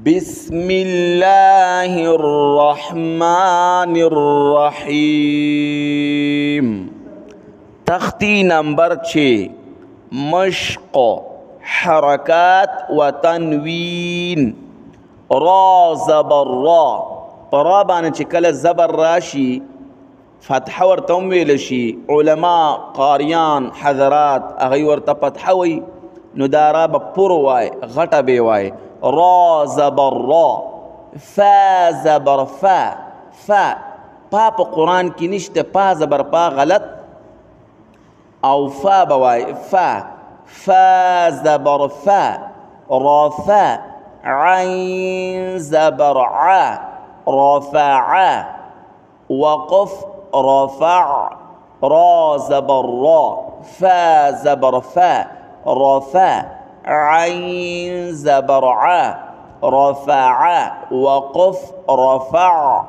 بسم الله الرحمن الرحیم. تختی نمبر 6 مشق حرکات و تنوین. را زبر را، را باندې چې کله زبر راشي فتح ورته ویل شي. علما قاریان حضرات هغوی ورته فتح وي، نو دا را به پر وای، غټه به وای. را زبر را. فا زبر فا. فا پا په قرآن کې نشته، پا زبر پا غلط او فا به وای. فا فا زبر فا. را فا. عین زبر ع. رفع. وقف رفع. را زبر را. فا زبر فا. رفع. عین زبر ع. رفع. وقف رفع.